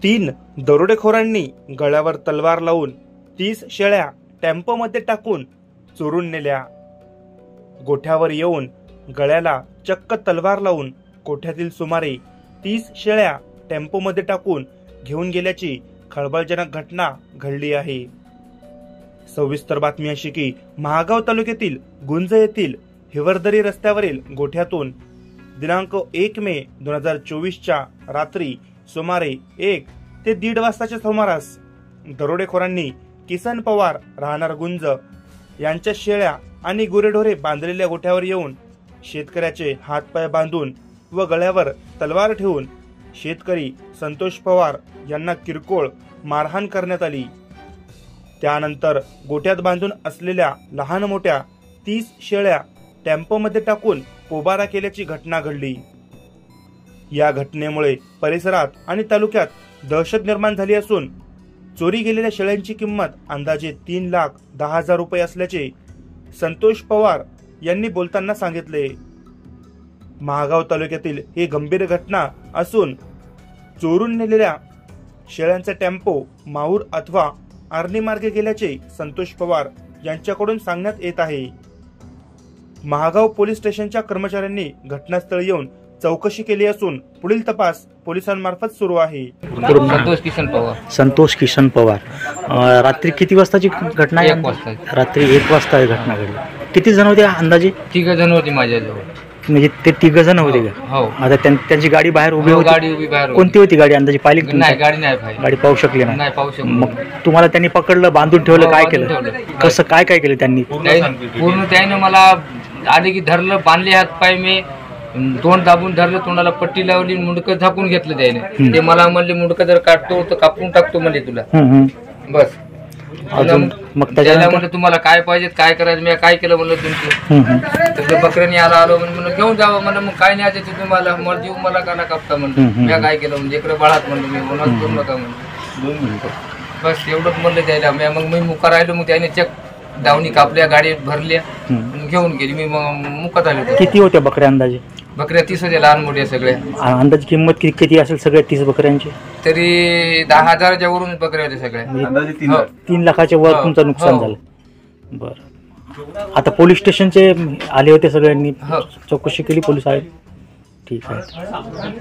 3 दरोडेखोरांनी गळ्यावर तलवार लावून 30 शेळ्या टेम्पोमध्ये टाकून चोरून नेल्या। गोठ्यावर येऊन गळ्याला चक्क तलवार लावून गोठ्यातील सुमारे 30 शेळ्या टेम्पोमध्ये टाकून घेऊन गेल्याची खळबळजनक घटना घडली आहे। सविस्तर बातमी अशी की महागाव तालुक्यातील गुंज येथील हिवरदरी रस्त्यावरील गोठ्यातून दिनांक 1 मे 2024 च्या रात्री सुमारे 1 ते 1:30 वाजताच्या सुमारास दरोडेखोरांनी किसन पवार राहणार गुंज यांच्या शेळ्या आणि गुरेढोरे बांधलेल्या गोठ्यावर येऊन शेतकऱ्याचे हातपाय बांधून व गळ्यावर तलवार ठेवून शेतकरी संतोष पवार यांना किरकोळ मारहाण करण्यात आली। त्यानंतर गोठ्यात बांधून असलेल्या लहान मोठ्या 30 शेळ्या टेम्पोमध्ये टाकून पोबारा केल्याची घटना घडली। या घटनेमुळे परिसरात आणि तालुक्यात दहशत निर्माण झाली असून चोरी गेलेल्या शेळ्यांची किंमत अंदाजे 3,10,000 रुपये असल्याचे संतोष पवार यांनी बोलताना सांगितले। महागाव तालुक्यातील ही गंभीर घटना असून चोरून नेलेल्या शेळ्यांचा टेम्पो माहूर अथवा आर्णी मार्गे गेल्याचे संतोष पवार यांच्याकडून सांगण्यात येत आहे। महागाव पोलीस स्टेशनच्या कर्मचाऱ्यांनी घटनास्थळी येऊन चौकशी केली असून पुढील तपास पोलिसांमार्फत सुरू आहे। संतोष किशन पवार रात्री किती वाजताची घटना आहे? रात्री 1 वाजता घटना घडली। किती जण होते अंदाजे? 3 जण होते माझ्याजवळ। म्हणजे ते 3 जण होते का? हो। आता त्यांची गाडी बाहेर उभी होती? गाडी उभी बाहेर। कोणती होती गाडी अंदाजे पाहिली? नाही, गाडी नाही पाहिली। गाडी पाहू शकले नाही पाहू शकले। मग तुम्हाला त्यांनी पकडलं, बांधून ठेवलं, काय केलं? कसं काय केलं त्यांनी? पूर्ण त्याने मला आले की धरलं, बांधले हात पाय, मी तोंड दाबून धरलं, तोंडाला पट्टी लावली, मुंडकं झाकून घेतलं त्याने। ते मला म्हणले मुंडकं जर काढतो तर कापून टाकतो म्हणजे तुला। बस मग त्याच्यानंतर तुम्हाला काय पाहिजे, काय करायचं, मी काय केलं म्हणलं तुमचं तर बकऱ्याने आलो म्हणून घेऊन जावं म्हणलं। मग काय न्यायचं ते तुम्हाला, मला जीव मला काना कापता म्हणलं। मी काय केलं म्हणजे इकडे बाळात म्हणलं, मी होणार करू नका म्हणलं। बस एवढंच म्हणलं त्याला। मग मी मुका राहिलो, मग त्याने चक दावणी कापल्या, गाडीत भरल्या, घेऊन गेली। मी मग मुकात आलो। किती होत्या बकऱ्या अंदाजे? बकऱ्या 30 होत्या, लहान मोठ्या सगळ्या। अंदाजे किंमत किती असेल सगळ्या 30 बकऱ्यांची? तरी 10,000च्या वरून बकऱ्या होत्या सगळ्या। 3 लाखाच्या वर तुमचं नुकसान झालं। बरं, आता पोलीस स्टेशनचे आले होते सगळ्यांनी, चौकशी केली पोलीस आहे? ठीक आहे।